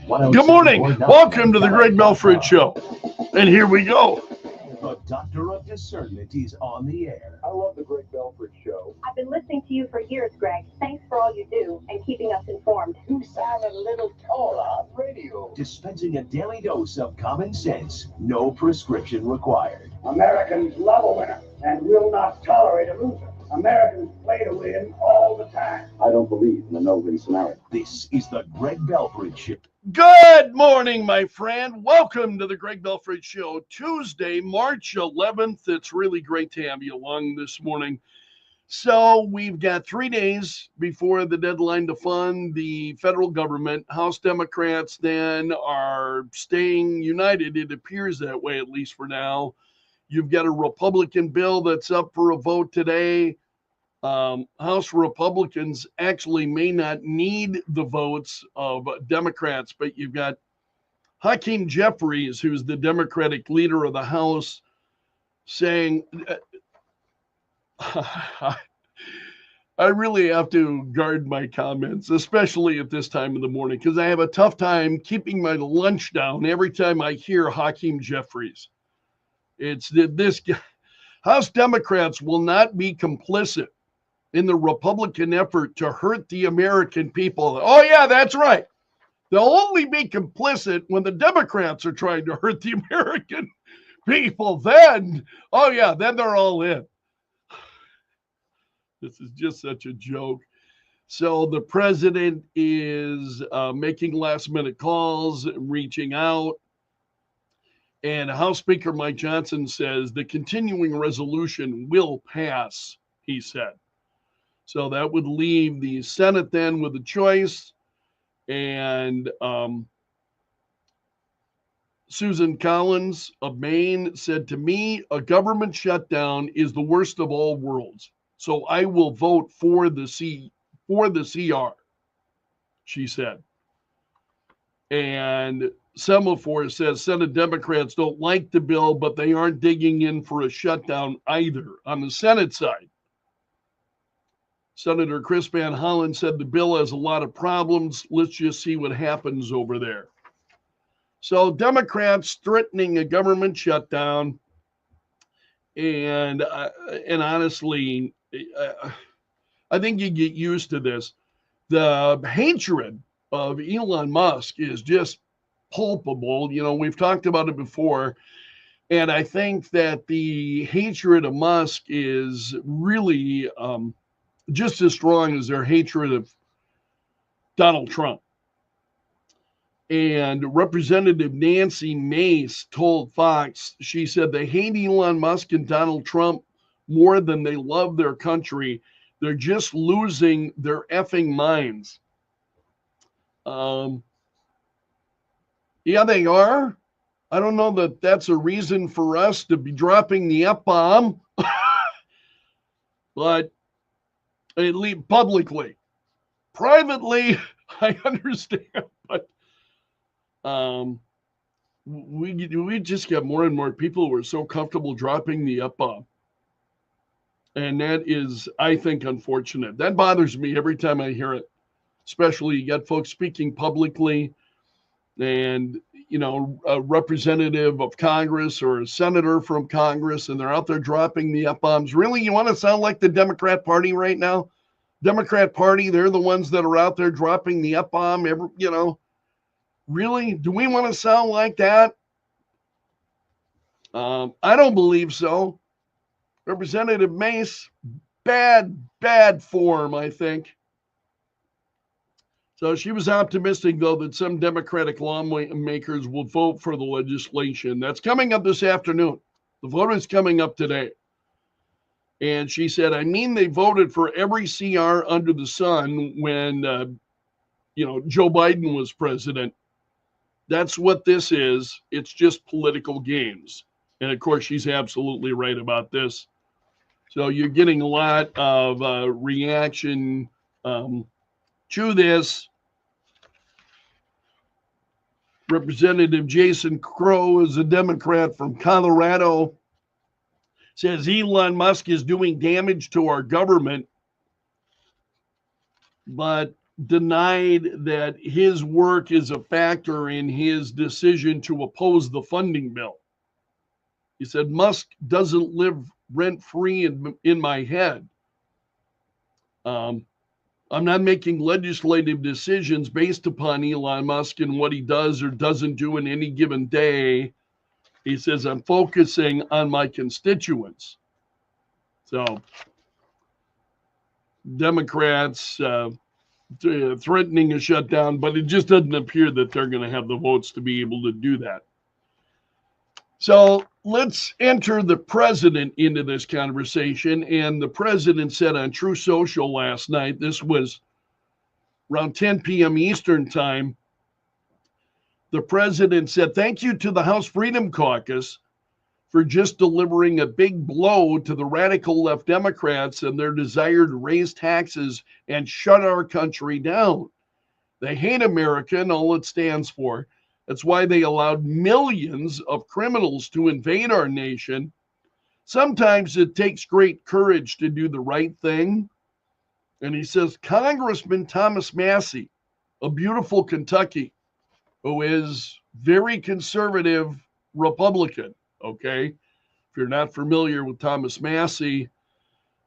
Good morning. Welcome to the Greg Belfrage Show. And here we go. The Doctor of Discernment is on the air. I love the Greg Belfrage Show. I've been listening to you for years, Greg. Thanks for all you do and keeping us informed. You sound a little taller on radio. Dispensing a daily dose of common sense. No prescription required. Americans love a winner and will not tolerate a loser. Americans play to win all the time. I don't believe in the no-win scenario. This is the Greg Belfrage Show. Good morning, my friend. Welcome to the Greg Belfrage Show. Tuesday, March 11th. It's really great to have you along this morning. So we've got 3 days before the deadline to fund the federal government. House Democrats then are staying united. It appears that way, at least for now. You've got a Republican bill that's up for a vote today. House Republicans actually may not need the votes of Democrats, but you've got Hakeem Jeffries, who's the Democratic leader of the House, saying, I really have to guard my comments, especially at this time of the morning, because I have a tough time keeping my lunch down every time I hear Hakeem Jeffries. It's this guy. House Democrats will not be complicit in the Republican effort to hurt the American people. Oh, yeah, that's right. They'll only be complicit when the Democrats are trying to hurt the American people. Then, oh, yeah, then they're all in. This is just such a joke. So the president is making last-minute calls, reaching out. And House Speaker Mike Johnson says the continuing resolution will pass, he said. So that would leave the Senate then with a choice. And Susan Collins of Maine said to me, a government shutdown is the worst of all worlds. So I will vote for the CR, she said. And Semaphore says Senate Democrats don't like the bill, but they aren't digging in for a shutdown either. On the Senate side, Senator Chris Van Hollen said the bill has a lot of problems. Let's just see what happens over there. So Democrats threatening a government shutdown. And honestly, I think you get used to this. The hatred of Elon Musk is just palpable. You know, we've talked about it before. And I think that the hatred of Musk is really just as strong as their hatred of Donald Trump. And Representative Nancy Mace told Fox, she said they hate Elon Musk and Donald Trump more than they love their country. They're just losing their effing minds. Yeah, they are. I don't know that that's a reason for us to be dropping the F-bomb, but at least publicly. Privately, I understand, but we just got more and more people who are so comfortable dropping the F-bomb. And that is, I think, unfortunate. That bothers me every time I hear it. Especially you got folks speaking publicly and, you know, a representative of Congress or a senator from Congress, and they're out there dropping the F-bombs. Really, you want to sound like the Democrat Party right now? Democrat Party, they're the ones that are out there dropping the F-bomb, you know. Really? Do we want to sound like that? I don't believe so. Representative Mace, bad form, I think. So she was optimistic, though, that some Democratic lawmakers will vote for the legislation. That's coming up this afternoon. The vote is coming up today. And she said, I mean, they voted for every CR under the sun when, Joe Biden was president. That's what this is. It's just political games. And, of course, she's absolutely right about this. So you're getting a lot of reaction to this. Representative Jason Crow is a Democrat from Colorado. Says Elon Musk is doing damage to our government. But denied that his work is a factor in his decision to oppose the funding bill. He said, Musk doesn't live rent-free in my head. I'm not making legislative decisions based upon Elon Musk and what he does or doesn't do in any given day. He says, I'm focusing on my constituents. So Democrats threatening a shutdown, but it just doesn't appear that they're going to have the votes to be able to do that. So let's enter the president into this conversation. And the president said on True Social last night, this was around 10 p.m. Eastern time, the president said, thank you to the House Freedom Caucus for just delivering a big blow to the radical left Democrats and their desire to raise taxes and shut our country down. They hate America and all it stands for. That's why they allowed millions of criminals to invade our nation. Sometimes it takes great courage to do the right thing. And he says, Congressman Thomas Massie of beautiful Kentucky, who is very conservative Republican, okay? If you're not familiar with Thomas Massie,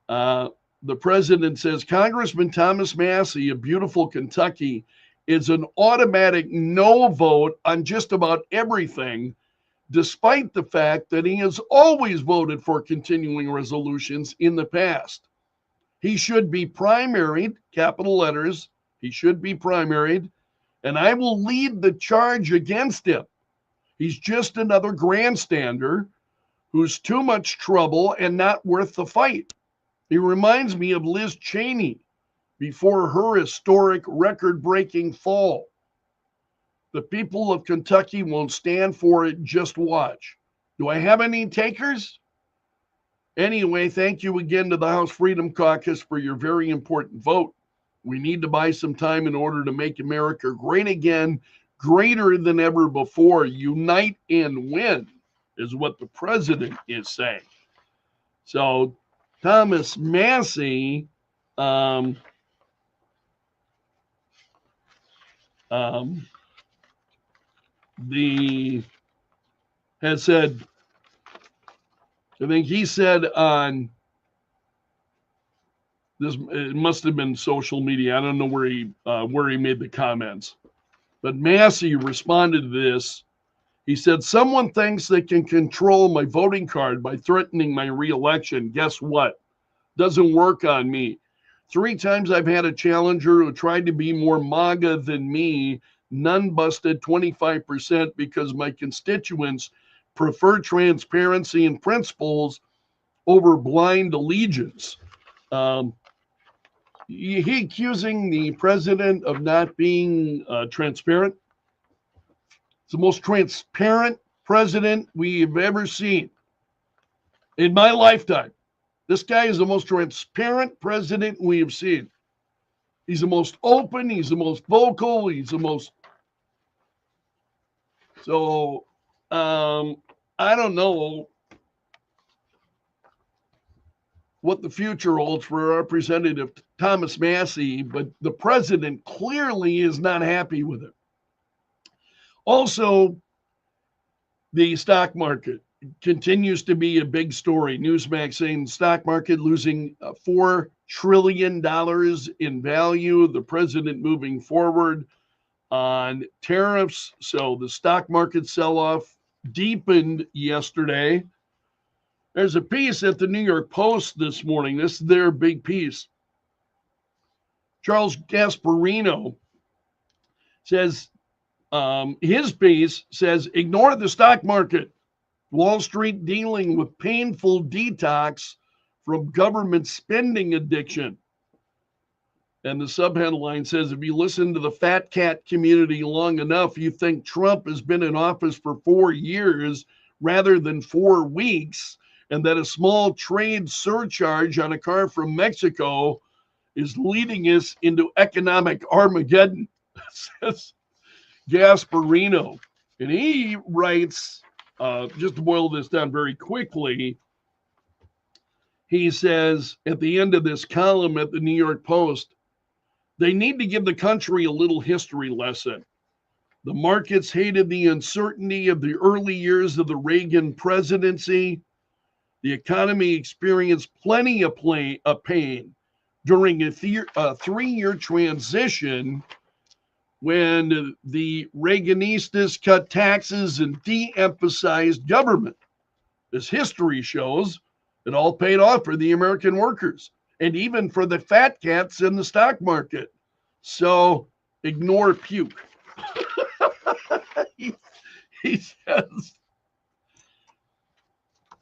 the president says, Congressman Thomas Massie of beautiful Kentucky is an automatic no vote on just about everything, despite the fact that he has always voted for continuing resolutions in the past. He should be primaried, capital letters, he should be primaried, and I will lead the charge against him. He's just another grandstander who's too much trouble and not worth the fight. He reminds me of Liz Cheney before her historic record-breaking fall. The people of Kentucky won't stand for it. Just watch. Do I have any takers? Anyway, thank you again to the House Freedom Caucus for your very important vote. We need to buy some time in order to make America great again, greater than ever before. Unite and win is what the president is saying. So Thomas Massie has said, I think he said on this, it must have been social media. I don't know where he made the comments, but Massie responded to this. He said, someone thinks they can control my voting card by threatening my reelection. Guess what? Doesn't work on me. 3 times I've had a challenger who tried to be more MAGA than me. None busted 25% because my constituents prefer transparency and principles over blind allegiance. He accusing the president of not being transparent. It's the most transparent president we've ever seen in my lifetime. This guy is the most transparent president we have seen. He's the most open. He's the most vocal. He's the most. So, I don't know what the future holds for Representative Thomas Massie, but the president clearly is not happy with it. Also, the stock market continues to be a big story. Newsmax saying the stock market losing $4 trillion in value. The president moving forward on tariffs. So the stock market sell-off deepened yesterday. There's a piece at the New York Post this morning. This is their big piece. Charles Gasparino says, his piece says, ignore the stock market. Wall Street dealing with painful detox from government spending addiction. And the subheadline says, if you listen to the fat cat community long enough, you think Trump has been in office for 4 years rather than 4 weeks, and that a small trade surcharge on a car from Mexico is leading us into economic Armageddon, says Gasparino. And he writes, just to boil this down very quickly, he says at the end of this column at the New York Post, They need to give the country a little history lesson. The markets hated the uncertainty of the early years of the Reagan presidency. The economy experienced plenty of pain during a 3-year transition when the Reaganistas cut taxes and de-emphasized government. As history shows, it all paid off for the American workers and even for the fat cats in the stock market. So ignore puke. he says,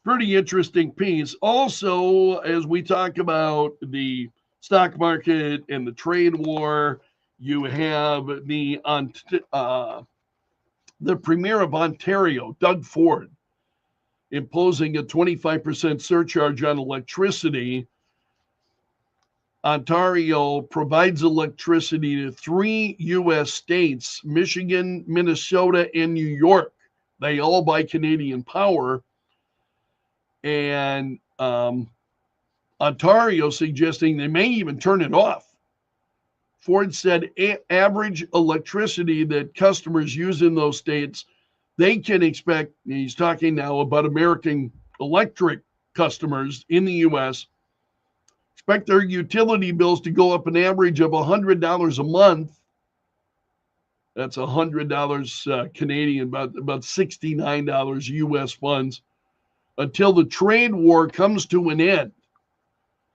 pretty interesting piece. Also, as we talk about the stock market and the trade war, you have the Premier of Ontario, Doug Ford, imposing a 25% surcharge on electricity. Ontario provides electricity to 3 U.S. states, Michigan, Minnesota, and New York. They all buy Canadian power. And Ontario suggesting they may even turn it off. Ford said average electricity that customers use in those states, they can expect, he's talking now about American electric customers in the U.S., expect their utility bills to go up an average of $100 a month. That's $100 Canadian, about $69 U.S. funds, until the trade war comes to an end.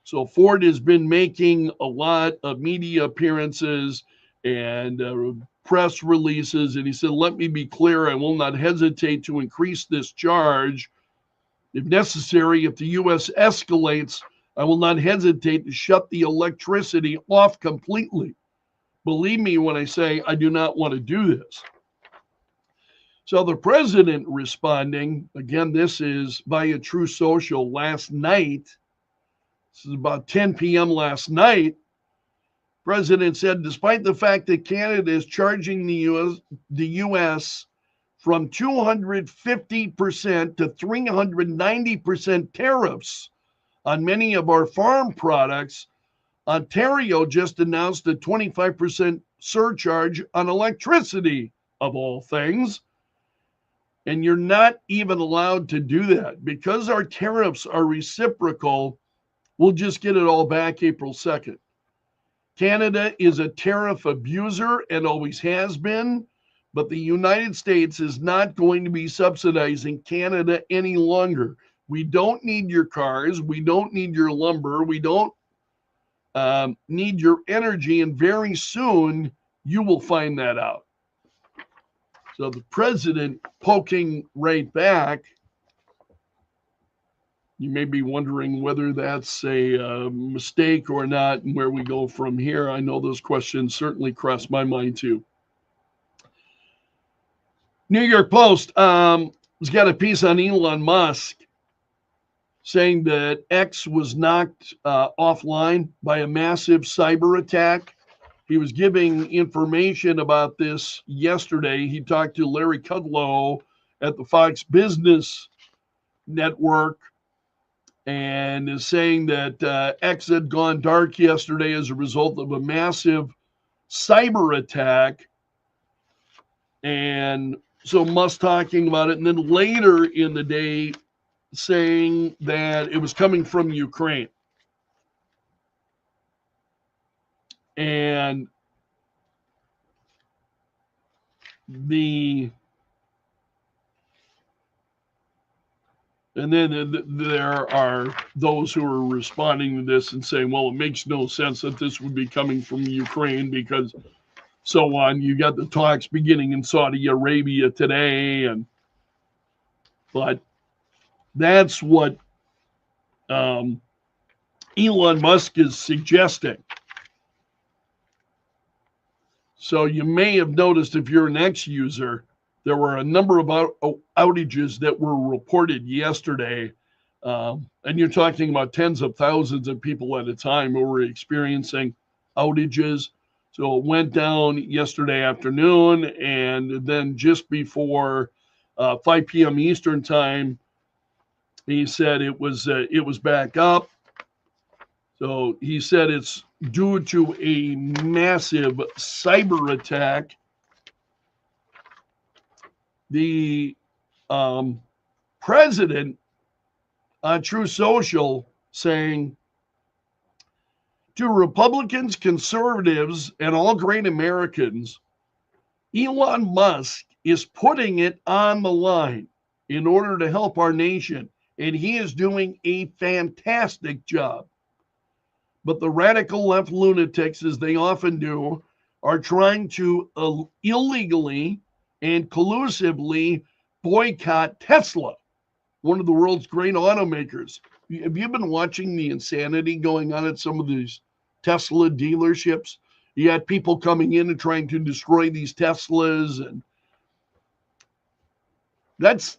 So Ford has been making a lot of media appearances and press releases, and he said, let me be clear, I will not hesitate to increase this charge. If necessary, if the U.S. escalates, I will not hesitate to shut the electricity off completely. Believe me when I say I do not want to do this. So the president responding, again, this is via True Social last night. This is about 10 p.m. last night. President said, despite the fact that Canada is charging the U.S. from 250% to 390% tariffs on many of our farm products, Ontario just announced a 25% surcharge on electricity, of all things. And you're not even allowed to do that. Because our tariffs are reciprocal, we'll just get it all back April 2nd. Canada is a tariff abuser and always has been, but the United States is not going to be subsidizing Canada any longer. We don't need your cars. We don't need your lumber. We don't need your energy. And very soon, you will find that out. So the president poking right back. You may be wondering whether that's a mistake or not and where we go from here. I know those questions certainly cross my mind too. New York Post has got a piece on Elon Musk saying that X was knocked offline by a massive cyber attack. He was giving information about this yesterday. He talked to Larry Kudlow at the Fox Business Network and is saying that X had gone dark yesterday as a result of a massive cyber attack. And so Musk talking about it, and then later in the day saying that it was coming from Ukraine. And then there are those who are responding to this and saying, well, it makes no sense that this would be coming from Ukraine because so on. You got the talks beginning in Saudi Arabia today, but that's what Elon Musk is suggesting. So you may have noticed if you're an X user, there were a number of outages that were reported yesterday. And you're talking about tens of thousands of people at a time who were experiencing outages. So it went down yesterday afternoon, and then just before 5 p.m. Eastern time, he said it was back up. So he said it's due to a massive cyber attack. The president on True Social saying, to Republicans, conservatives, and all great Americans, Elon Musk is putting it on the line in order to help our nation, and he is doing a fantastic job. But the radical left lunatics, as they often do, are trying to illegally and collusively boycott Tesla, one of the world's great automakers. Have you been watching the insanity going on at some of these Tesla dealerships? You had people coming in and trying to destroy these Teslas, and that's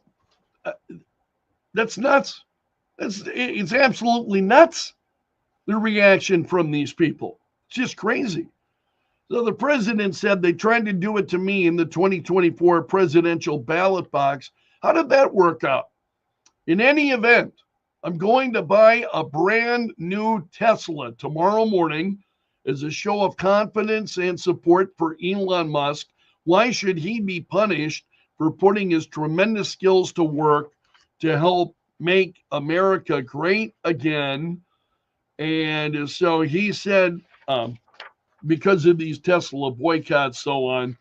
nuts. It's absolutely nuts, the reaction from these people. It's just crazy. So the president said they tried to do it to me in the 2024 presidential ballot box. How did that work out? In any event, I'm going to buy a brand new Tesla tomorrow morning as a show of confidence and support for Elon Musk. Why should he be punished for putting his tremendous skills to work to help make America great again? And so he said, because of these Tesla boycotts, so on,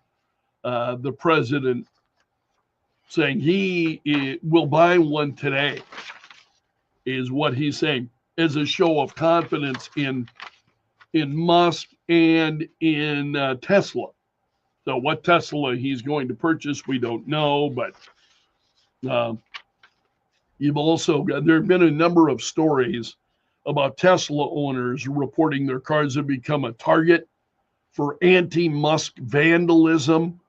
the president saying he will buy one today is what he's saying, as a show of confidence in Musk and in Tesla. So what Tesla he's going to purchase, we don't know, but you've also got, there have been a number of stories about Tesla owners reporting their cars have become a target for anti-Musk vandalism.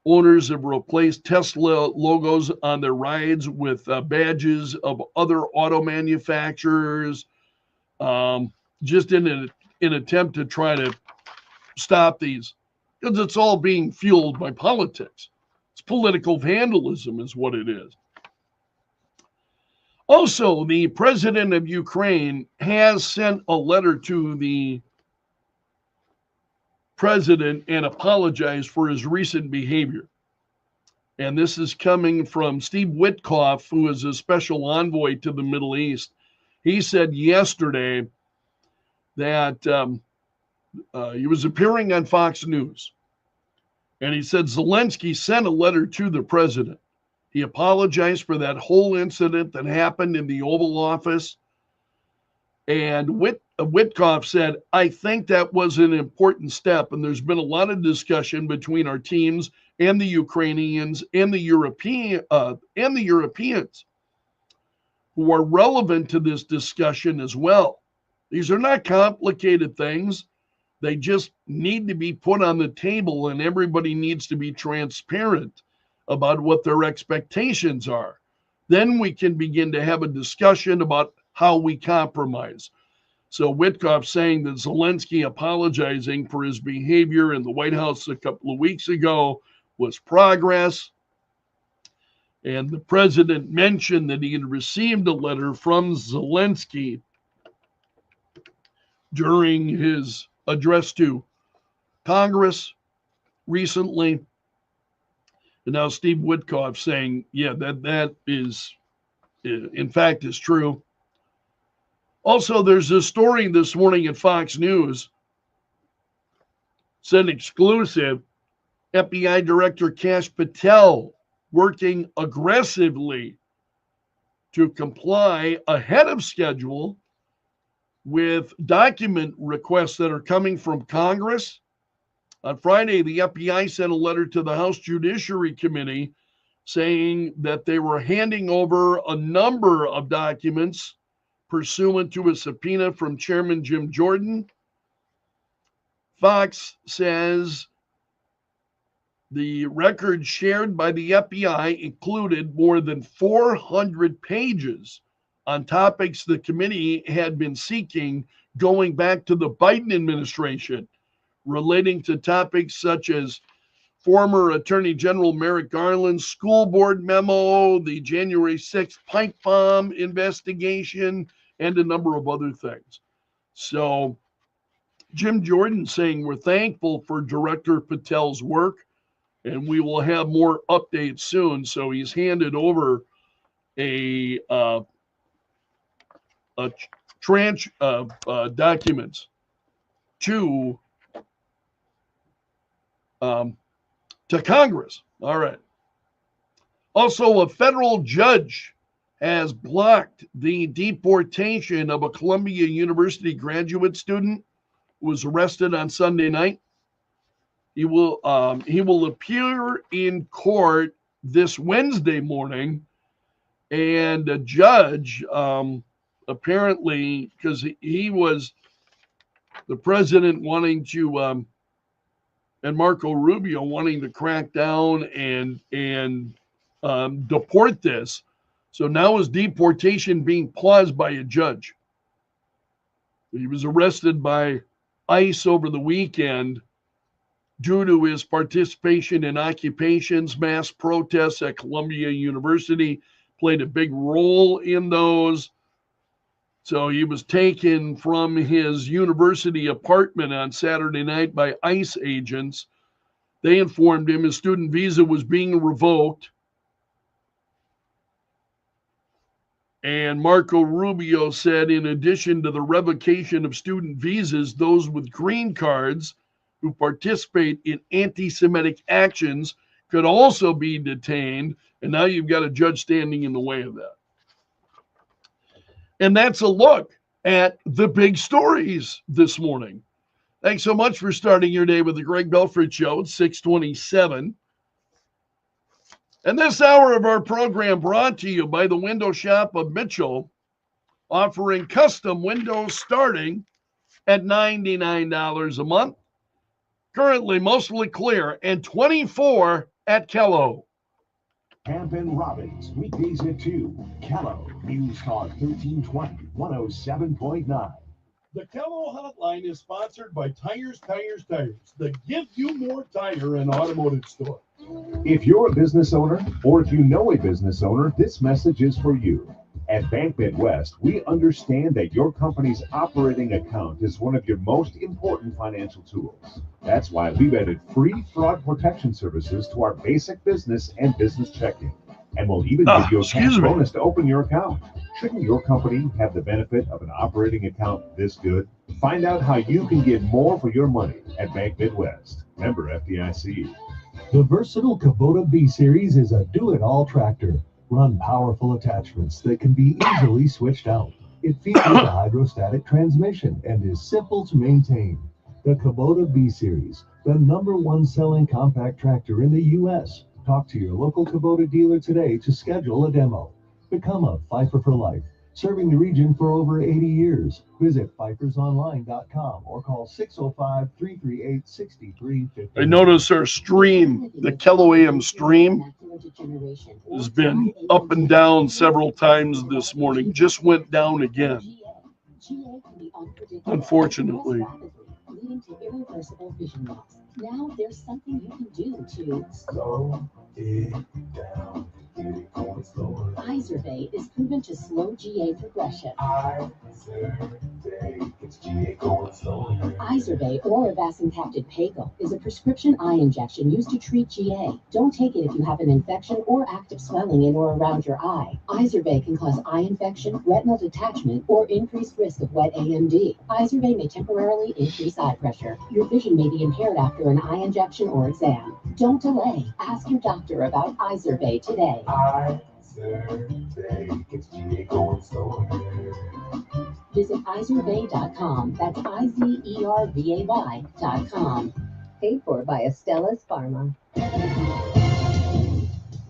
Owners have replaced Tesla logos on their rides with badges of other auto manufacturers, just in an attempt to try to stop these, because it's all being fueled by politics. It's political vandalism is what it is. Also, the president of Ukraine has sent a letter to the president and apologized for his recent behavior. And this is coming from Steve Witkoff, who is a special envoy to the Middle East. He said yesterday that he was appearing on Fox News, and he said Zelensky sent a letter to the president. He apologized for that whole incident that happened in the Oval Office. And Witkoff said, I think that was an important step. And there's been a lot of discussion between our teams and the Ukrainians and the Europeans who are relevant to this discussion as well. These are not complicated things. They just need to be put on the table, and everybody needs to be transparent about what their expectations are. Then we can begin to have a discussion about how we compromise. So Witkoff saying that Zelensky apologizing for his behavior in the White House a couple of weeks ago was progress. And the president mentioned that he had received a letter from Zelensky during his address to Congress recently. And now Steve Witkoff saying, yeah, that is, in fact, is true. Also, there's a story this morning at Fox News. It's an exclusive. FBI Director Kash Patel working aggressively to comply ahead of schedule with document requests that are coming from Congress. On Friday, the FBI sent a letter to the House Judiciary Committee saying that they were handing over a number of documents pursuant to a subpoena from Chairman Jim Jordan. Fox says the records shared by the FBI included more than 400 pages on topics the committee had been seeking going back to the Biden administration, relating to topics such as former Attorney General Merrick Garland's school board memo, the January 6th pipe bomb investigation, and a number of other things. So Jim Jordan saying we're thankful for Director Patel's work, and we will have more updates soon. So he's handed over a tranche of documents to Congress. All right. Also, a federal judge has blocked the deportation of a Columbia University graduate student who was arrested on Sunday night. He will appear in court this Wednesday morning, and a judge apparently, because he was the president wanting to and Marco Rubio wanting to crack down and deport this. So now is deportation being paused by a judge. He was arrested by ICE over the weekend due to his participation in occupations, mass protests at Columbia University, played a big role in those. So he was taken from his university apartment on Saturday night by ICE agents. They informed him his student visa was being revoked. And Marco Rubio said, in addition to the revocation of student visas, those with green cards who participate in anti-Semitic actions could also be detained. And now you've got a judge standing in the way of that. And that's a look at the big stories this morning. Thanks so much for starting your day with the Greg Belfrage Show at 627. And this hour of our program brought to you by the Window Shop of Mitchell, offering custom windows starting at $99 a month. Currently mostly clear, and $24 at Kello. Camp and Robbins, weekdays at 2. Kello, News Talk 1320, 107.9. The Kello Hotline is sponsored by Tires, the Give You More Tire and Automotive Store. If you're a business owner, or if you know a business owner, this message is for you. At Bank Midwest, we understand that your company's operating account is one of your most important financial tools. That's why we've added free fraud protection services to our basic business and business checking. And we'll even give you a cash bonus to open your account. Shouldn't your company have the benefit of an operating account this good? Find out how you can get more for your money at Bank Midwest. Member FDIC. The versatile Kubota B-Series is a do-it-all tractor. Run powerful attachments that can be easily switched out. It features a hydrostatic transmission and is simple to maintain. The Kubota B-Series, the #1 selling compact tractor in the U.S. Talk to your local Kubota dealer today to schedule a demo. Become a Pfeiffer for life, serving the region for over 80 years. Visit pfeifersonline.com or call 605-338-6350. I notice our stream, the Kello AM stream, has been up and down several times this morning. Just went down again, unfortunately. Leading to irreversible vision loss. Now there's something you can do to slow it down. Izervay is proven to slow GA progression. Izervay or avacincaptad pagel is a prescription eye injection used to treat GA. Don't take it if you have an infection or active swelling in or around your eye. Izervay can cause eye infection, retinal detachment, or increased risk of wet AMD. Izervay may temporarily increase eye pressure. Your vision may be impaired after an eye injection or exam. Don't delay. Ask your doctor about Izervay today. Visit Izervay.com. That's IZERVAY.com. Paid for by Astellas Pharma.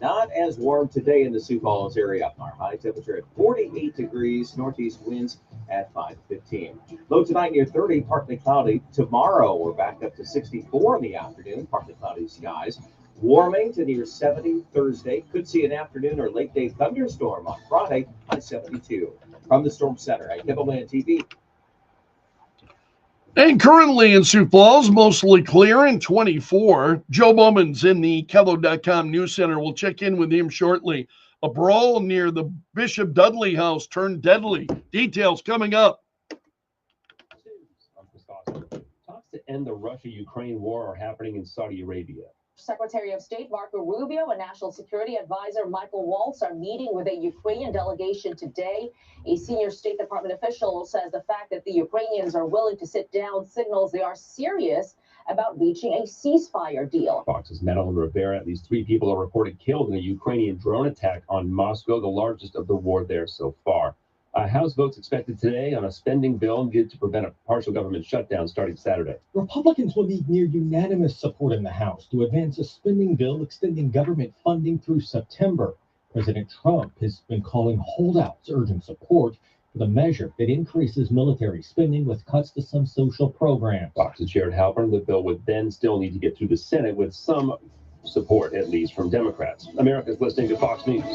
Not as warm today in the Sioux Falls area. Our high temperature at 48 degrees, northeast winds at 5:15. Low tonight near 30, partly cloudy. Tomorrow we're back up to 64 in the afternoon, partly cloudy skies. Warming to near 70 Thursday. Could see an afternoon or late day thunderstorm on Friday by 72. From the Storm Center at Kibble-Land TV. And currently in Sioux Falls, mostly clear and 24. Joe Bowman's in the Kello.com News Center. We'll check in with him shortly. A brawl near the Bishop Dudley house turned deadly. Details coming up. to end the Russia-Ukraine war are happening in Saudi Arabia. Secretary of State Marco Rubio and National Security Advisor Michael Waltz are meeting with a Ukrainian delegation today. A senior State Department official says the fact that the Ukrainians are willing to sit down signals they are serious about reaching a ceasefire deal. Fox's Madeline Rivera, at least 3 people are reported killed in a Ukrainian drone attack on Moscow, the largest of the war there so far. House votes expected today on a spending bill needed to prevent a partial government shutdown starting Saturday. Republicans will need near unanimous support in the House to advance a spending bill extending government funding through September. President Trump has been calling holdouts urging support for the measure that increases military spending with cuts to some social programs. Fox's Jared Halpern, the bill would then still need to get through the Senate with some support, at least from Democrats. America's listening to Fox News.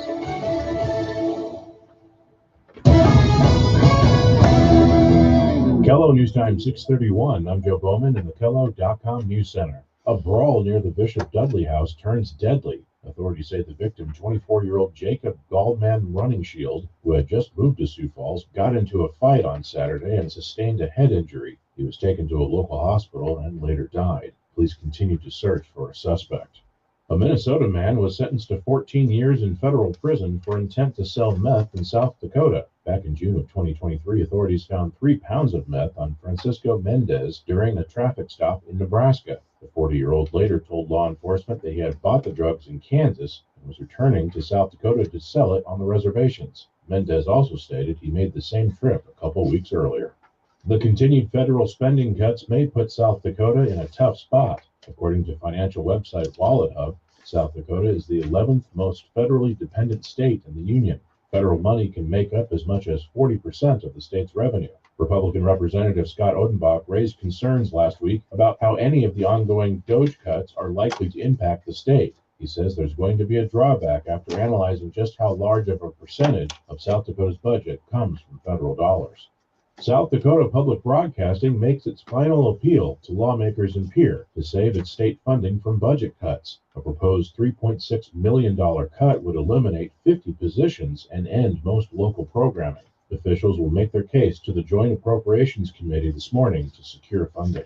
Kello News Time 6:31. I'm Joe Bowman in the Kello.com News Center. A brawl near the Bishop Dudley house turns deadly. Authorities say the victim, 24-year-old Jacob Galdman Runningshield, who had just moved to Sioux Falls, got into a fight on Saturday and sustained a head injury. He was taken to a local hospital and later died. Police continue to search for a suspect. A Minnesota man was sentenced to 14 years in federal prison for intent to sell meth in South Dakota. Back in June of 2023, authorities found 3 pounds of meth on Francisco Mendez during a traffic stop in Nebraska. The 40-year-old later told law enforcement that he had bought the drugs in Kansas and was returning to South Dakota to sell it on the reservations. Mendez also stated he made the same trip a couple weeks earlier. The continued federal spending cuts may put South Dakota in a tough spot. According to financial website Wallet Hub, South Dakota is the 11th most federally dependent state in the union. Federal money can make up as much as 40% of the state's revenue. Republican Representative Scott Odenbach raised concerns last week about how any of the ongoing DOGE cuts are likely to impact the state. He says there's going to be a drawback after analyzing just how large of a percentage of South Dakota's budget comes from federal dollars. South Dakota Public Broadcasting makes its final appeal to lawmakers in Pierre to save its state funding from budget cuts. A proposed $3.6 million cut would eliminate 50 positions and end most local programming. Officials will make their case to the Joint Appropriations Committee this morning to secure funding.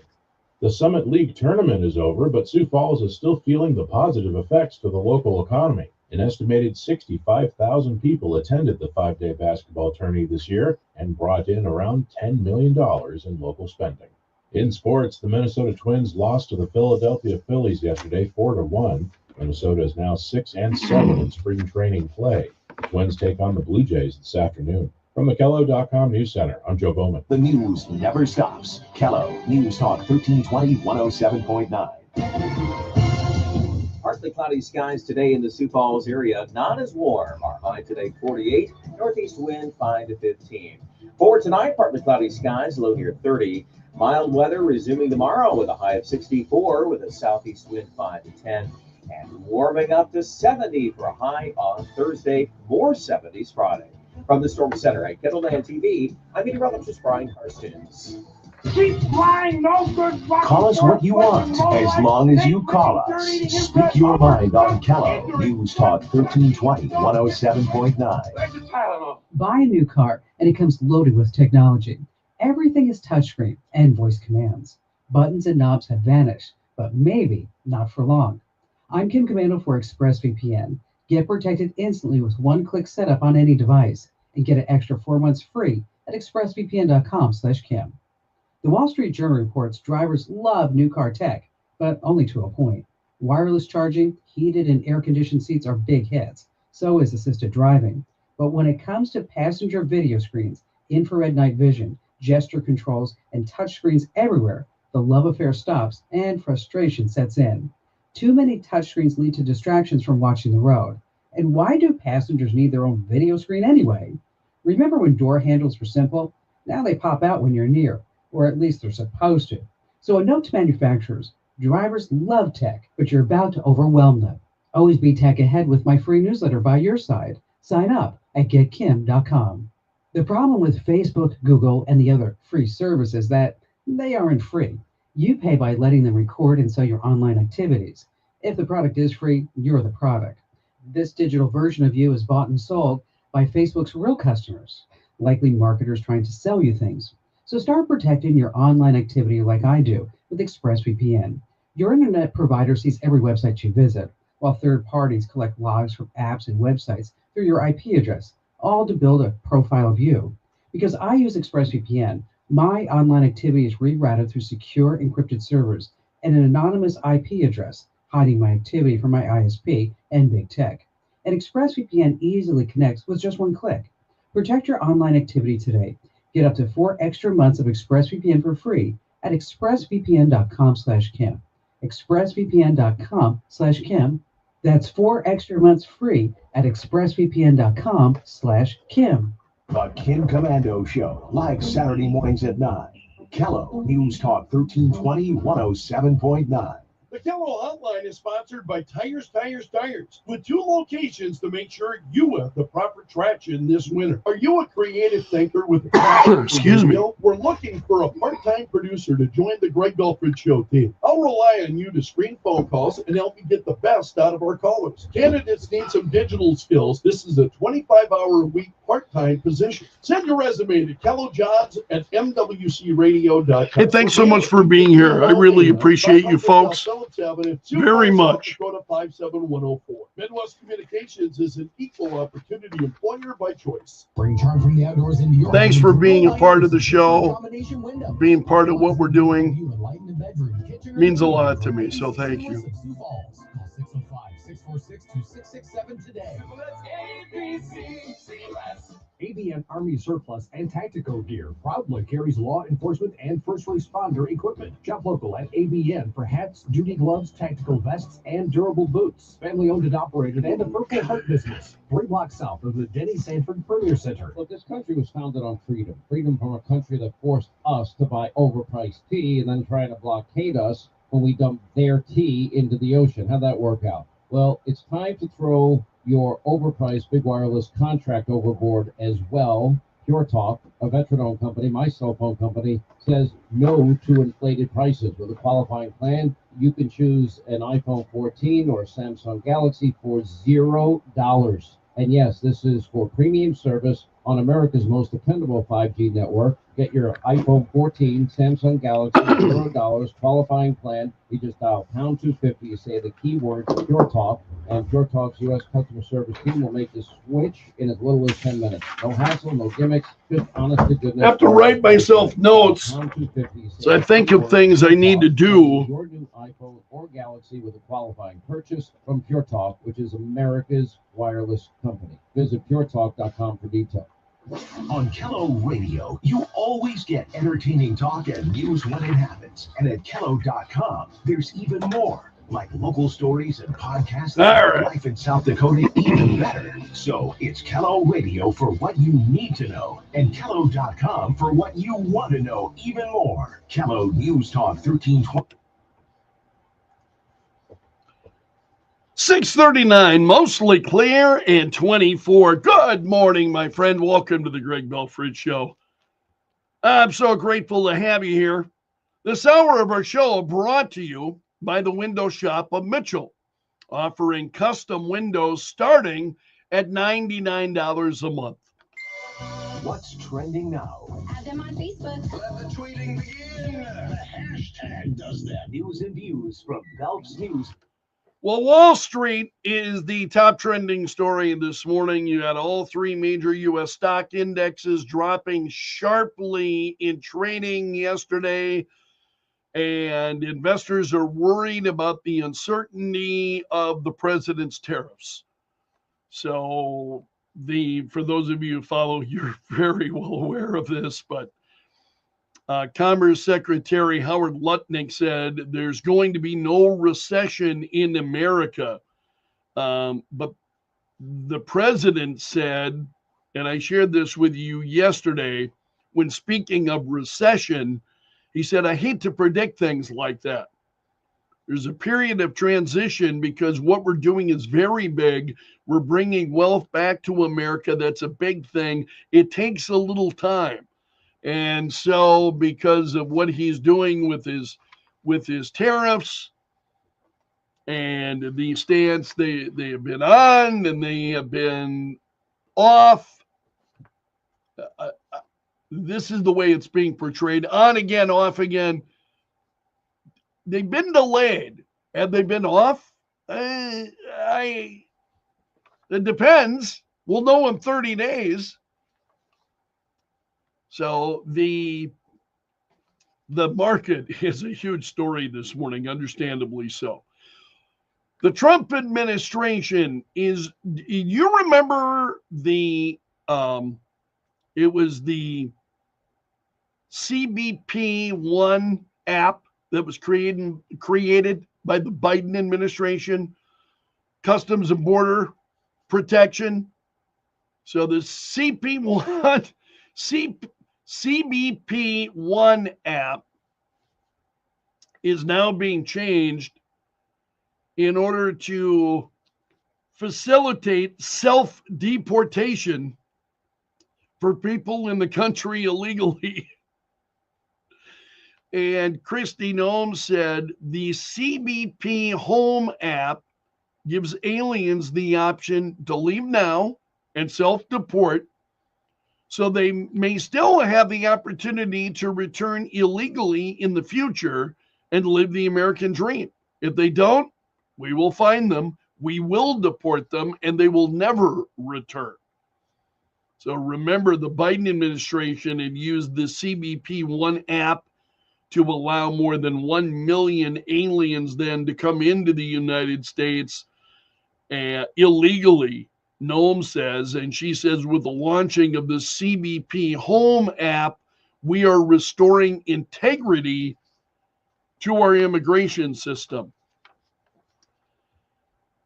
The Summit League tournament is over, but Sioux Falls is still feeling the positive effects to the local economy. An estimated 65,000 people attended the 5-day basketball tourney this year and brought in around $10 million in local spending. In sports, the Minnesota Twins lost to the Philadelphia Phillies yesterday 4-1. Minnesota is now 6-7 in spring training play. The Twins take on the Blue Jays this afternoon. From the Kello.com News Center, I'm Joe Bowman. The news never stops. Kello News Talk 1320 107.9. Partly cloudy skies today in the Sioux Falls area. Not as warm. Our high today 48. Northeast wind 5 to 15. For tonight, partly cloudy skies, low near 30. Mild weather resuming tomorrow with a high of 64 with a southeast wind 5 to 10. And warming up to 70 for a high on Thursday. More 70s Friday. From the Storm Center at Kettleland TV, I'm meteorologist Brian Karstens. Keep flying, no good. Call us what you want, as long as you call us. Speak your mind on Kello News Talk 1320 107.9. Buy a new car and it comes loaded with technology. Everything is touchscreen and voice commands. Buttons and knobs have vanished, but maybe not for long. I'm Kim Commando for ExpressVPN. Get protected instantly with one-click setup on any device and get an extra 4 months free at expressvpn.com/Kim. The Wall Street Journal reports drivers love new car tech, but only to a point. Wireless charging, heated and air-conditioned seats are big hits. So is assisted driving. But when it comes to passenger video screens, infrared night vision, gesture controls, and touchscreens everywhere, the love affair stops and frustration sets in. Too many touchscreens lead to distractions from watching the road. And why do passengers need their own video screen anyway? Remember when door handles were simple? Now they pop out when you're near, or at least they're supposed to. So a note to manufacturers, drivers love tech, but you're about to overwhelm them. Always be tech ahead with my free newsletter by your side. Sign up at getkim.com. The problem with Facebook, Google, and the other free services is that they aren't free. You pay by letting them record and sell your online activities. If the product is free, you're the product. This digital version of you is bought and sold by Facebook's real customers, likely marketers trying to sell you things. So start protecting your online activity like I do with ExpressVPN. Your internet provider sees every website you visit, while third parties collect logs from apps and websites through your IP address, all to build a profile of you. Because I use ExpressVPN, my online activity is rerouted through secure encrypted servers and an anonymous IP address, hiding my activity from my ISP and big tech. And ExpressVPN easily connects with just one click. Protect your online activity today. Get up to 4 extra months of ExpressVPN for free at expressvpn.com/Kim. expressvpn.com/Kim. That's 4 extra months free at expressvpn.com/Kim. The Kim Commando Show, live Saturday mornings at 9. Kello News Talk 1320 107.9. The Kello Hotline is sponsored by Tires, with 2 locations to make sure you have the proper traction this winter. Are you a creative thinker with a passion? Excuse me. We're looking for a part-time producer to join the Greg Belfrage Show team. I'll rely on you to screen phone calls and help me get the best out of our callers. Candidates need some digital skills. This is a 25-hour-a-week part-time position. Send your resume to kellojobs@mwcradio.com. Hey, thanks so much for being here. I really appreciate you folks very much. Midwest Communications is an equal opportunity employer by choice. Bring charm from the outdoors into your Thanks for being a part of the show, being part of what we're doing. Means a lot to me, so thank you. 646-2667 today. ABN Army Surplus and Tactical Gear proudly carries law enforcement and first responder equipment. Shop local at ABN for hats, duty gloves, tactical vests, and durable boots. Family owned and operated and a Purple Heart business. 3 blocks south of the Denny Sanford Premier Center. Look, this country was founded on freedom. Freedom from a country that forced us to buy overpriced tea and then try to blockade us when we dump their tea into the ocean. How'd that work out? Well, it's time to throw your overpriced big wireless contract overboard as well. Pure Talk, a veteran-owned company, my cell phone company, says no to inflated prices. With a qualifying plan, you can choose an iPhone 14 or a Samsung Galaxy for $0. And yes, this is for premium service on America's most dependable 5G network. Get your iPhone 14, Samsung Galaxy, $0 qualifying plan. You just dial pound 250. You say the keyword Pure Talk, and Pure Talk's U.S. customer service team will make the switch in as little as 10 minutes. No hassle, no gimmicks, just honest to goodness. I have to write myself notes, so I think of things I need to do. Your new iPhone or Galaxy with a qualifying purchase from Pure Talk, which is America's wireless company. Visit puretalk.com for details. On Kello Radio, you always get entertaining talk and news when it happens. And at Kello.com, there's even more, like local stories and podcasts. Life in South Dakota even better. So it's Kello Radio for what you need to know, and Kello.com for what you want to know even more. Kello News Talk 1320. 639, mostly clear, and 24. Good morning, my friend. Welcome to the Greg Belfrage Show. I'm so grateful to have you here. This hour of our show brought to you by the window shop of Mitchell, offering custom windows starting at $99 a month. What's trending now? Add them on Facebook. Let the tweeting begin. The hashtag does that. News and views from Belf's News. Well, Wall Street is the top trending story this morning. You had all 3 major U.S. stock indexes dropping sharply in trading yesterday, and investors are worried about the uncertainty of the president's tariffs. So, for those of you who follow, you're very well aware of this, but Commerce Secretary Howard Lutnick said there's going to be no recession in America. But the president said, and I shared this with you yesterday, when speaking of recession, he said, I hate to predict things like that. There's a period of transition because what we're doing is very big. We're bringing wealth back to America. That's a big thing. It takes a little time. And so because of what he's doing with his tariffs and the stance they have been on and they have been off, this is the way it's being portrayed. On again, off again. they've been delayed. Have they been off? It depends. We'll know in 30 days. So the market is a huge story this morning, understandably so. The Trump administration is, you remember it was the CBP-1 app that was created by the Biden administration, Customs and Border Protection. So the CBP-1 app is now being changed in order to facilitate self-deportation for people in the country illegally. And Kristi Noem said the CBP Home app gives aliens the option to leave now and self-deport, so they may still have the opportunity to return illegally in the future and live the American dream. If they don't, we will find them, we will deport them, and they will never return. So remember, the Biden administration had used the CBP-1 app to allow more than 1 million aliens then to come into the United States illegally, Noem says. And she says, with the launching of the CBP Home app, we are restoring integrity to our immigration system.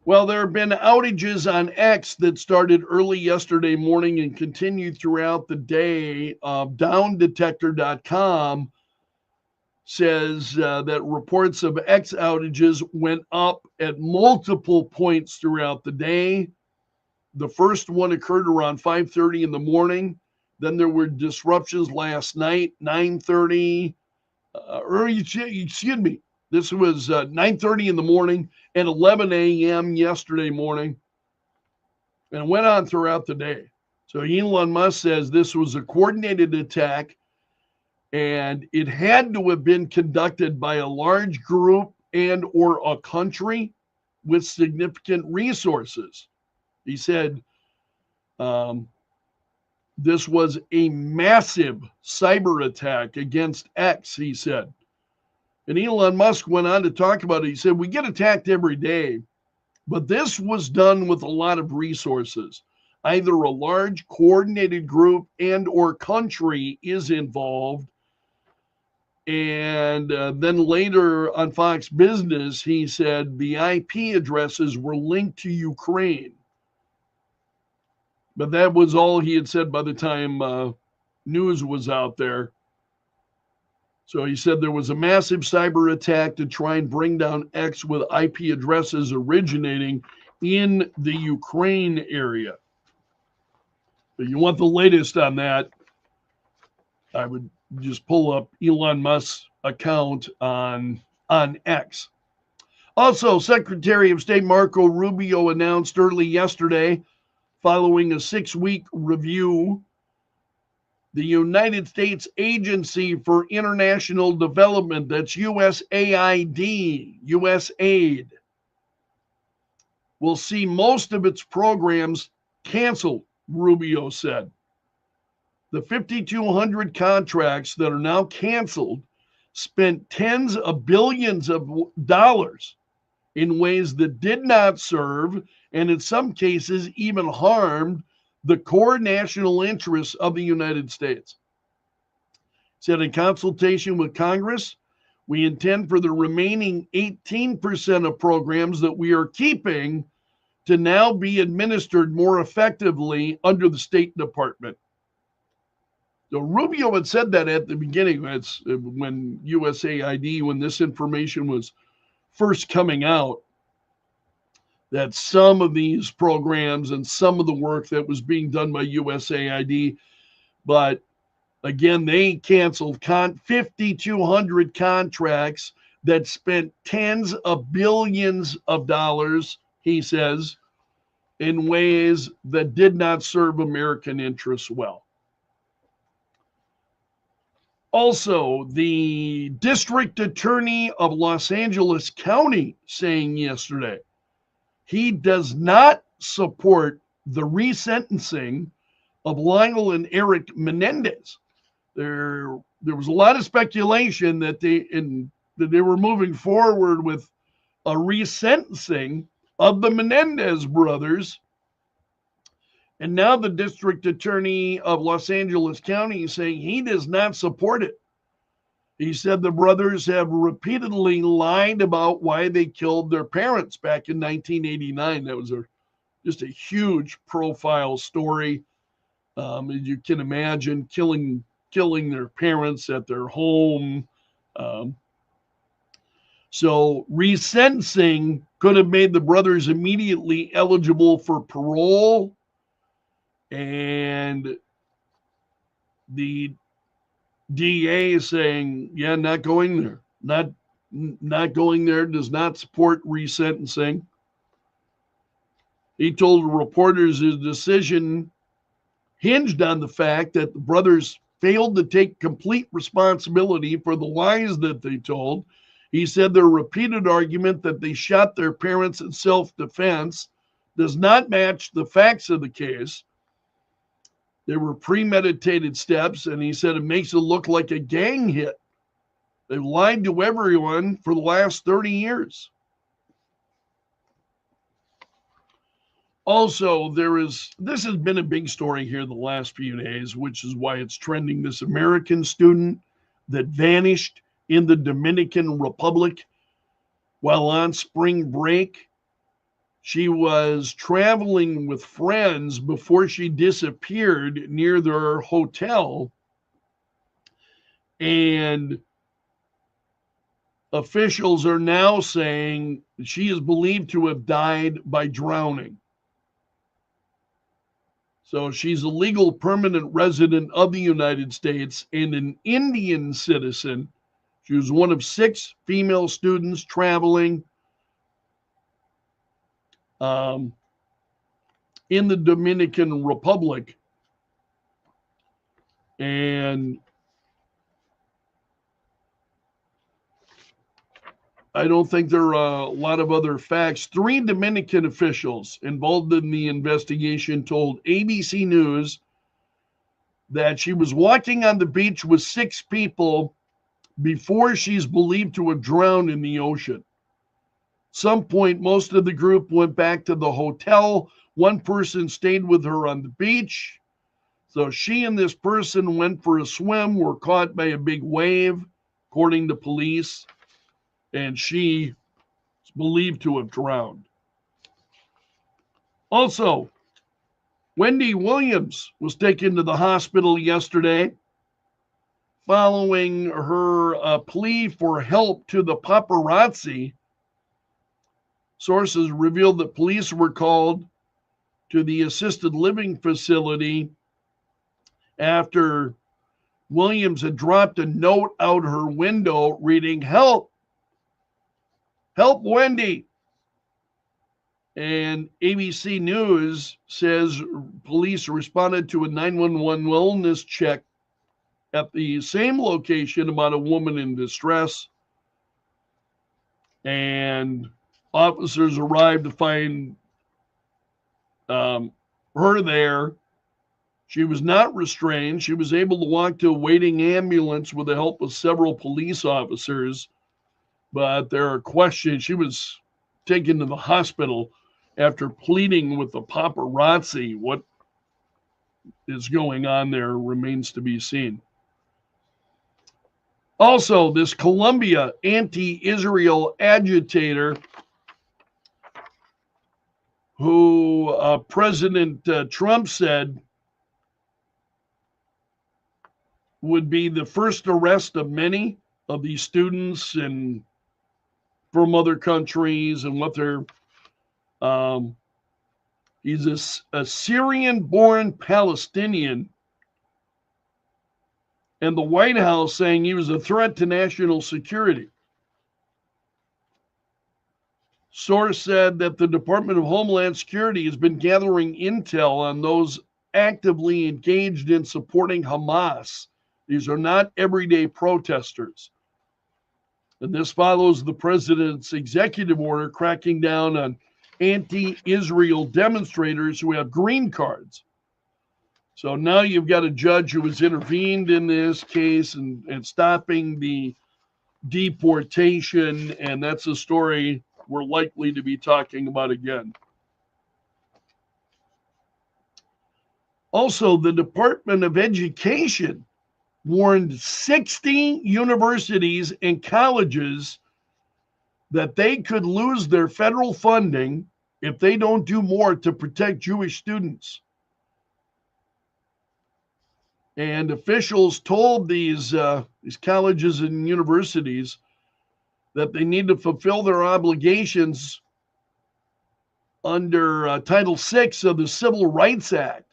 Well, there have been outages on X that started early yesterday morning and continued throughout the day. Downdetector.com says that reports of X outages went up at multiple points throughout the day. The first one occurred around 5:30 in the morning. Then there were disruptions last night, 9:30, this was 9:30 in the morning and 11 a.m. yesterday morning, and it went on throughout the day. So Elon Musk says this was a coordinated attack, and it had to have been conducted by a large group and or a country with significant resources. He said this was a massive cyber attack against X, he said. And Elon Musk went on to talk about it. He said, we get attacked every day, but this was done with a lot of resources. Either a large coordinated group and or country is involved. And then later on Fox Business, he said the IP addresses were linked to Ukraine. But that was all he had said by the time news was out there. So he said there was a massive cyber attack to try and bring down X with IP addresses originating in the Ukraine area. If you want the latest on that, I would just pull up Elon Musk's account on X. Also, Secretary of State Marco Rubio announced early yesterday, following a 6-week review, the United States Agency for International Development, that's USAID, will see most of its programs canceled, Rubio said. The 5,200 contracts that are now canceled spent tens of billions of dollars in ways that did not serve, and in some cases even harmed, the core national interests of the United States. Said in consultation with Congress, we intend for the remaining 18% of programs that we are keeping to now be administered more effectively under the State Department. So Rubio had said that at the beginning, when USAID, when this information was first coming out, that some of these programs and some of the work that was being done by USAID, but again, they canceled 5,200 contracts that spent tens of billions of dollars, he says, in ways that did not serve American interests well. Also, the district attorney of Los Angeles County saying yesterday he does not support the resentencing of Lionel and Eric Menendez. There was a lot of speculation that they were moving forward with a resentencing of the Menendez brothers. And now the district attorney of Los Angeles County is saying he does not support it. He said the brothers have repeatedly lied about why they killed their parents back in 1989. That was just a huge profile story. As you can imagine, killing their parents at their home. So resentencing could have made the brothers immediately eligible for parole. And the DA is saying, yeah, not going there. Not going there, does not support resentencing. He told reporters his decision hinged on the fact that the brothers failed to take complete responsibility for the lies that they told. He said their repeated argument that they shot their parents in self-defense does not match the facts of the case. There were premeditated steps, and he said it makes it look like a gang hit. They've lied to everyone for the last 30 years. Also, this has been a big story here the last few days, which is why it's trending. This American student that vanished in the Dominican Republic while on spring break. She was traveling with friends before she disappeared near their hotel, and officials are now saying she is believed to have died by drowning. So she's a legal permanent resident of the United States and an Indian citizen. She was one of 6 female students traveling in the Dominican Republic. And I don't think there are a lot of other facts. 3 Dominican officials involved in the investigation told ABC News that she was walking on the beach with 6 people before she's believed to have drowned in the ocean. Some point, most of the group went back to the hotel. One person stayed with her on the beach. So she and this person went for a swim, were caught by a big wave, according to police, and she is believed to have drowned. Also, Wendy Williams was taken to the hospital yesterday following her plea for help to the paparazzi. Sources revealed that police were called to the assisted living facility after Williams had dropped a note out her window reading, "Help! Help Wendy!" And ABC News says police responded to a 911 wellness check at the same location about a woman in distress. And officers arrived to find her there. She was not restrained. She was able to walk to a waiting ambulance with the help of several police officers. But there are questions. She was taken to the hospital after pleading with the paparazzi. What is going on there remains to be seen. Also, this Colombia anti-Israel agitator who President Trump said would be the first arrest of many of these students and from other countries and what they're he's a Syrian-born Palestinian, and the White House saying he was a threat to national security. Source said that the Department of Homeland Security has been gathering intel on those actively engaged in supporting Hamas These are not everyday protesters. And this follows the president's executive order cracking down on anti-Israel demonstrators who have green cards. So now you've got a judge who has intervened in this case and stopping the deportation, and that's a story we're likely to be talking about again. Also, the Department of Education warned 60 universities and colleges that they could lose their federal funding if they don't do more to protect Jewish students. And officials told these colleges and universities that they need to fulfill their obligations under Title VI of the Civil Rights Act.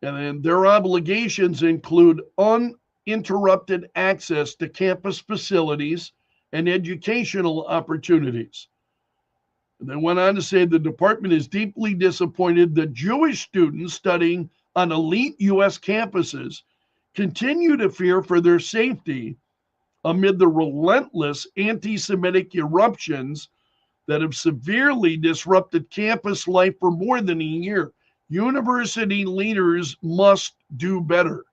And then their obligations include uninterrupted access to campus facilities and educational opportunities. And they went on to say the department is deeply disappointed that Jewish students studying on elite U.S. campuses continue to fear for their safety amid the relentless anti-Semitic eruptions that have severely disrupted campus life for more than a year. University leaders must do better.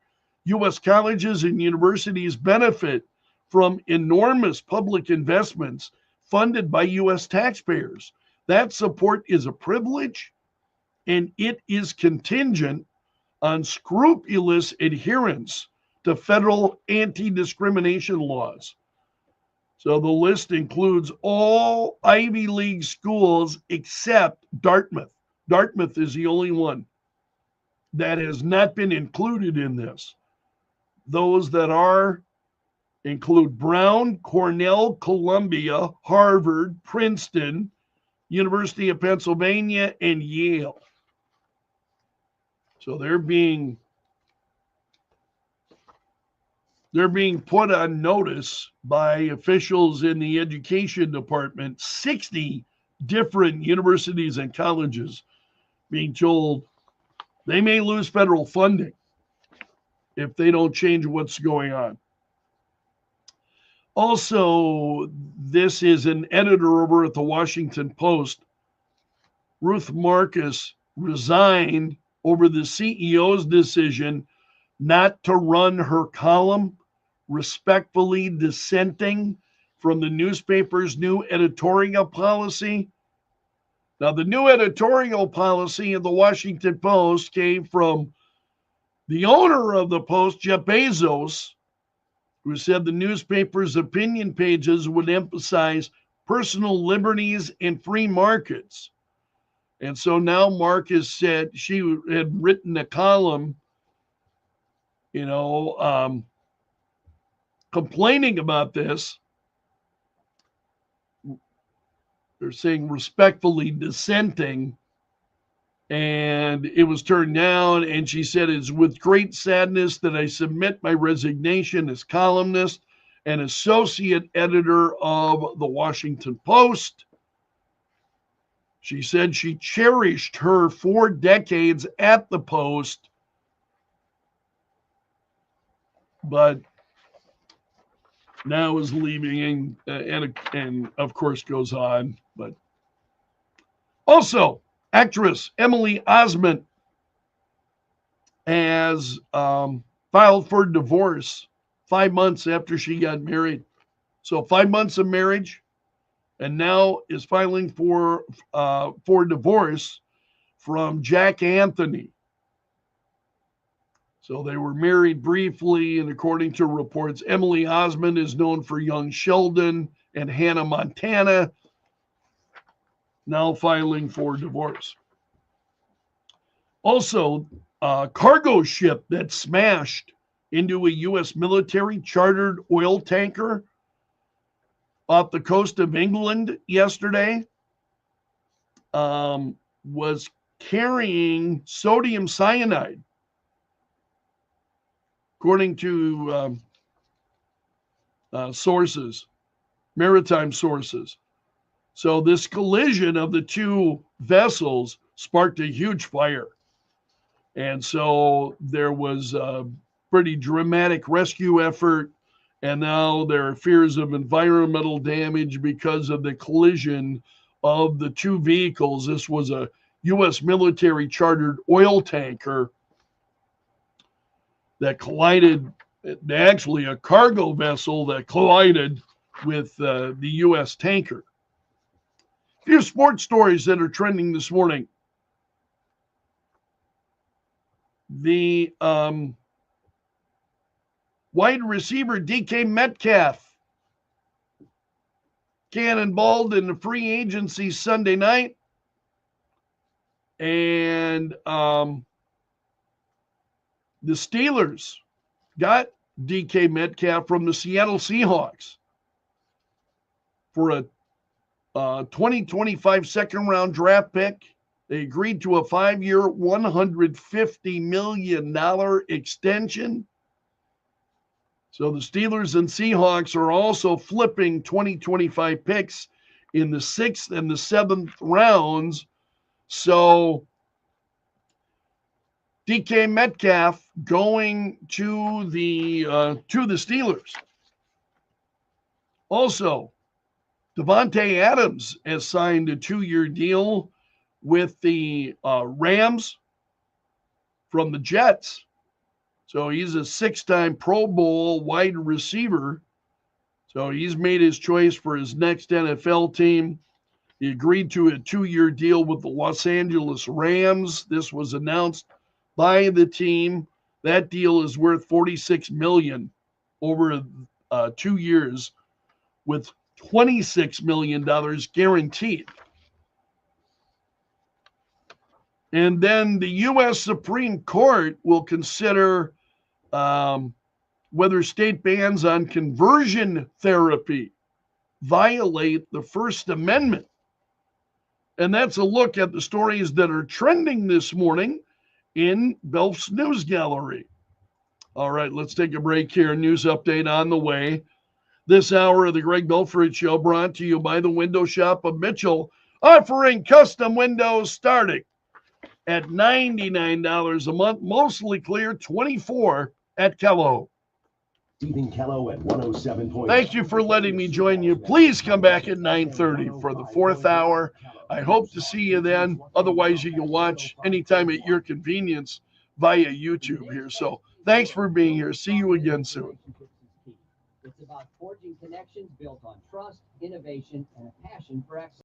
U.S. colleges and universities benefit from enormous public investments funded by U.S. taxpayers. That support is a privilege, and it is contingent on scrupulous adherence to federal anti-discrimination laws. So the list includes all Ivy League schools except Dartmouth. Dartmouth is the only one that has not been included in this. Those that are include Brown, Cornell, Columbia, Harvard, Princeton, University of Pennsylvania, and Yale. So they're being put on notice by officials in the education department, 60 different universities and colleges being told they may lose federal funding if they don't change what's going on. Also, this is an editor over at the Washington Post. Ruth Marcus resigned over the CEO's decision not to run her column, respectfully dissenting from the newspaper's new editorial policy. Now, the new editorial policy of the Washington Post came from the owner of the Post, Jeff Bezos, who said the newspaper's opinion pages would emphasize personal liberties and free markets. And so now Marcus said she had written a column, complaining about this. They're saying respectfully dissenting, and it was turned down. And she said, it's with great sadness that I submit my resignation as columnist and associate editor of the Washington Post. She said she cherished her 4 decades at the Post, but now is leaving and of course goes on. But also, actress Emily Osment has filed for divorce 5 months after she got married. So 5 months of marriage, and now is filing for divorce from Jack Anthony. So they were married briefly, and according to reports, Emily Osment is known for Young Sheldon and Hannah Montana, now filing for divorce. Also, a cargo ship that smashed into a U.S. military chartered oil tanker off the coast of England yesterday was carrying sodium cyanide, according to sources, maritime sources. So this collision of the two vessels sparked a huge fire. And so there was a pretty dramatic rescue effort. And now there are fears of environmental damage because of the collision of the two vehicles. This was a U.S. military chartered oil tanker that collided, actually a cargo vessel that collided with the U.S. tanker. A few sports stories that are trending this morning. The wide receiver DK Metcalf cannonballed in the free agency Sunday night. And the Steelers got DK Metcalf from the Seattle Seahawks for a 2025 second-round draft pick. They agreed to a 5-year, $150 million extension. So the Steelers and Seahawks are also flipping 2025 picks in the 6th and the 7th rounds. So DK Metcalf going to the Steelers. Also, Devontae Adams has signed a 2-year deal with the Rams from the Jets. So he's a 6-time Pro Bowl wide receiver. So he's made his choice for his next NFL team. He agreed to a 2-year deal with the Los Angeles Rams. This was announced by the team. That deal is worth $46 million over 2 years, with $26 million guaranteed. And then the U.S. Supreme Court will consider whether state bans on conversion therapy violate the First Amendment. And that's a look at the stories that are trending this morning in Belf's News Gallery. All right, let's take a break here. News update on the way. This hour of the Greg Belfrage Show brought to you by the Window Shop of Mitchell, offering custom windows starting at $99 a month, mostly clear, $24 at Kello. Stephen Kello at 107. Thank you for letting me join you. Please come back at 9:30 for the 4th hour. I hope to see you then. Otherwise, you can watch anytime at your convenience via YouTube here. So thanks for being here. See you again soon. It's about forging connections built on trust, innovation, and a passion for excellence.